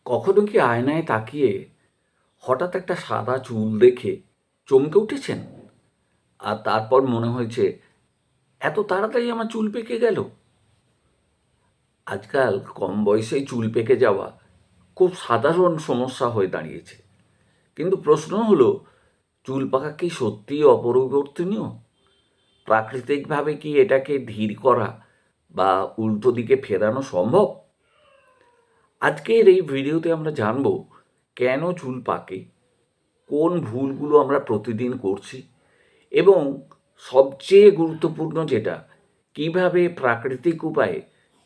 কখনো কি আয়নায় তাকিয়ে হঠাৎ একটা সাদা চুল দেখে চমকে উঠেছেন? আর তারপর মনে হয়েছে এত তাড়াতাড়ি আমার চুল পেকে গেল? আজকাল কম বয়সেই চুল পেকে যাওয়া খুব সাধারণ সমস্যা হয়ে দাঁড়িয়েছে। কিন্তু প্রশ্ন হলো, চুল পাকা কি সত্যিই অপরিবর্তনীয়? প্রাকৃতিকভাবে কি এটাকে ধীর করা বা উল্টো দিকে ফেরানো সম্ভব? আজকের এই ভিডিওতে আমরা জানব কেন চুল পাকে, কোন ভুলগুলো আমরা প্রতিদিন করছি, এবং সবচেয়ে গুরুত্বপূর্ণ যেটা, কিভাবে প্রাকৃতিক উপায়ে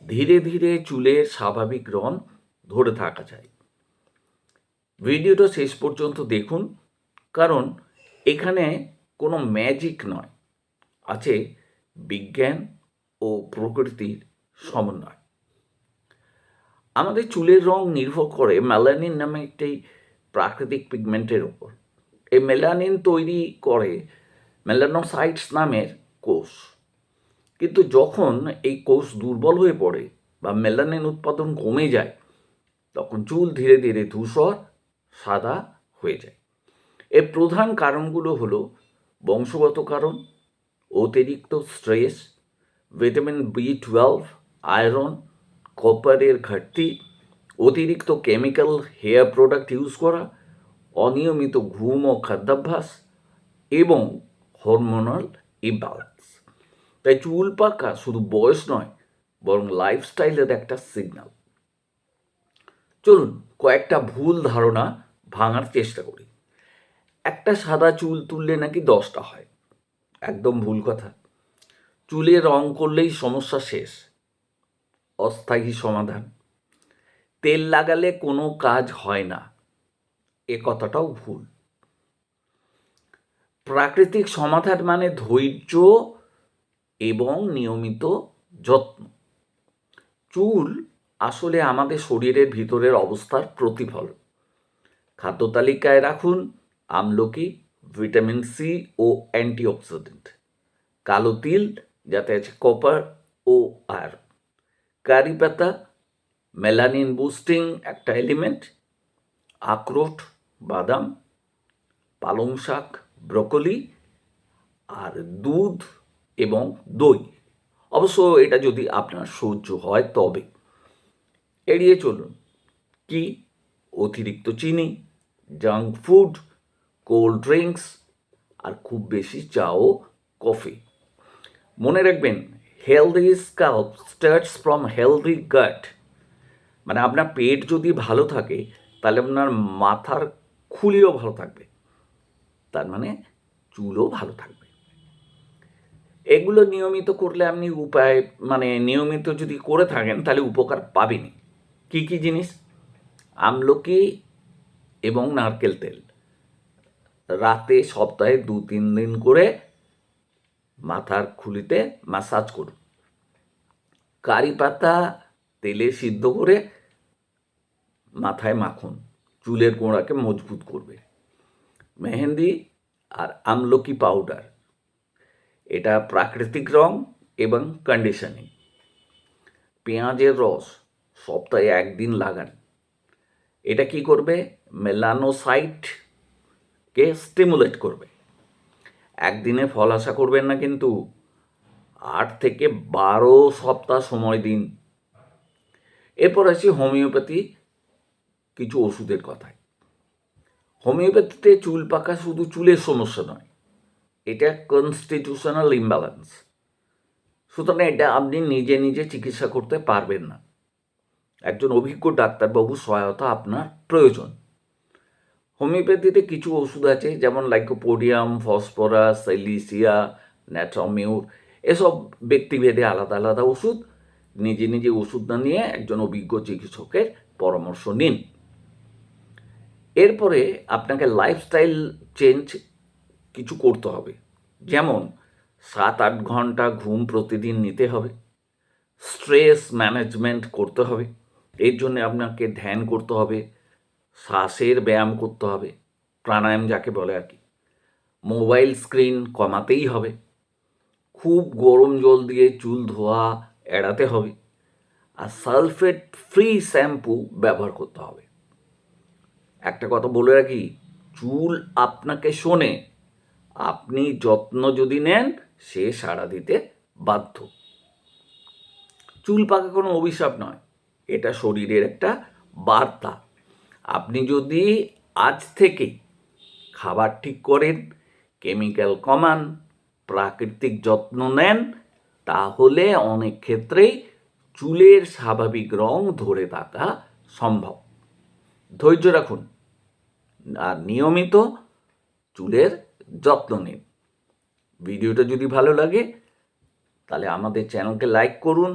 ধীরে ধীরে চুলের স্বাভাবিক রং ধরে থাকা যায়। ভিডিওটা শেষ পর্যন্ত দেখুন, কারণ এখানে কোনো ম্যাজিক নয়, আছে বিজ্ঞান ও প্রকৃতির সমন্বয়। আমাদের চুলের রং নির্ভর করে মেলানিন নামে একটি প্রাকৃতিক পিগমেন্টের ওপর। এই মেলানিন তৈরি করে মেলানোসাইটস নামের কোষ। কিন্তু যখন এই কোষ দুর্বল হয়ে পড়ে বা মেলানিন উৎপাদন কমে যায়, তখন চুল ধীরে ধীরে ধূসর সাদা হয়ে যায়। এর প্রধান কারণগুলো হলো বংশগত কারণ, অতিরিক্ত স্ট্রেস, ভিটামিন B12, আয়রন, কপারের ঘাটতি, অতিরিক্ত কেমিক্যাল হেয়ার প্রোডাক্ট ইউজ করা, অনিয়মিত ঘুম ও খাদ্যাভ্যাস, এবং হরমোনাল ইমব্যালেন্স। তাই চুল পাকা শুধু বয়স নয়, বরং লাইফস্টাইলের একটা সিগন্যাল। চলুন কয়েকটা ভুল ধারণা ভাঙার চেষ্টা করি। একটা সাদা চুল তুললে নাকি 10টা হয়, একদম ভুল কথা। চুলে রং করলেই সমস্যা শেষ, অস্থায়ী সমাধান। তেল লাগালে কোনো কাজ হয় না, এ কথাটাও ভুল। প্রাকৃতিক সমাধান মানে ধৈর্য এবং নিয়মিত যত্ন। চুল আসলে আমাদের শরীরের ভিতরের অবস্থার প্রতিফলন। খাদ্য তালিকায় রাখুন আমলকি, ভিটামিন সি ও অ্যান্টিঅক্সিডেন্ট। কালো তিল, যাতে আছে কপার ও আয়রন। কারি পাতা, মেলানিন বুস্টিং একটা এলিমেন্ট। আখরোট, বাদাম, পালং শাক, ব্রকোলি, আর দুধ এবং দই। অবশ্য এটা যদি আপনার সহ্য হয় তবে। এড়িয়ে চলুন কি অতিরিক্ত চিনি, জাঙ্ক ফুড, কোল্ড ড্রিঙ্কস, আর খুব বেশি চা ও কফি। মনে রাখবেন, healthy scalp starts from healthy gut. মানে আপনার পেট যদি ভালো থাকে, তাহলে আপনার মাথার খুলিও ভালো থাকবে, তার মানে চুলও ভালো থাকবে। এগুলো নিয়মিত করলে আপনি নিয়মিত যদি করে থাকেন তাহলে উপকার পাবেনই। কী কী জিনিস? আমলকি এবং নারকেল তেল রাতে সপ্তাহে 2-3 দিন করে মাথার খুলিতে ম্যাসাজ করুন। কারি পাতা তেলে সিদ্ধ করে মাথায় মাখুন, চুলের গোড়াকে মজবুত করবে। মেহেন্দি আর আমলকি পাউডার, এটা প্রাকৃতিক রং এবং কন্ডিশনিং। পেঁয়াজের রস সপ্তাহে 1 দিন লাগান। এটা কি করবে? মেলানোসাইটকে স্টিমুলেট করবে। একদিনে ফল আশা করবেন না, কিন্তু 8 থেকে 12 সপ্তাহ সময় দিন। এরপর আসি হোমিওপ্যাথি কিছু ওষুধের কথায়। হোমিওপ্যাথিতে চুল পাকা শুধু চুলের সমস্যা নয়, এটা কনস্টিটিউশনাল ইমব্যালেন্স। সুতরাং এটা আপনি নিজে নিজে চিকিৎসা করতে পারবেন না, একজন অভিজ্ঞ ডাক্তারবাবুর সহায়তা আপনার প্রয়োজন। হোমিওপ্যাথিতে কিছু ওষুধ আছে, যেমন লাইকোপোডিয়াম, ফসফরাস, সাইলিসিয়া, ন্যাট্রামিউর। এসব ব্যক্তিভেদে আলাদা আলাদা ওষুধ। নিজে নিজে ওষুধ না নিয়ে একজন অভিজ্ঞ চিকিৎসকের পরামর্শ নিন। এরপরে আপনাকে লাইফস্টাইল চেঞ্জ কিছু করতে হবে, যেমন 7-8 ঘন্টা ঘুম প্রতিদিন নিতে হবে। স্ট্রেস ম্যানেজমেন্ট করতে হবে, এর জন্য আপনাকে ধ্যান করতে হবে, শ্বাসের ব্যায়াম করতে হবে, প্রাণায়াম যাকে বলে আর কি। মোবাইল স্ক্রিন কমাতেই হবে। খুব গরম জল দিয়ে চুল ধোয়া এড়াতে হবে। আর সালফেট ফ্রি শ্যাম্পু ব্যবহার করতে হবে। একটা কথা বলে রাখি, চুল আপনাকে শোনে, আপনি যত্ন যদি নেন সে সাড়া দিতে বাধ্য। চুল পাকা কোনো অভিশাপ নয়, এটা শরীরের একটা বার্তা। আপনি যদি আজ থেকে খাবার ঠিক করেন, কেমিক্যাল কমান, প্রাকৃতিক যত্ন নেন, তাহলে অনেক ক্ষেত্রেই চুলের স্বাভাবিক রং ধরে থাকা সম্ভব। ধৈর্য রাখুন আর নিয়মিত চুলের যত্ন নিন। ভিডিওটা যদি ভালো লাগে তাহলে আমাদের চ্যানেলকে লাইক করুন,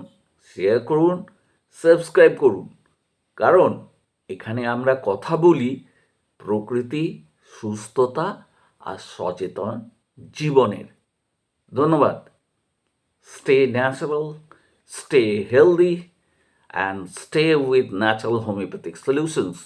শেয়ার করুন, সাবস্ক্রাইব করুন, কারণ এখানে আমরা কথা বলি প্রকৃতি, সুস্থতা আর সচেতন জীবনের। ধন্যবাদ। Stay natural, stay healthy, and stay with natural homeopathic solutions.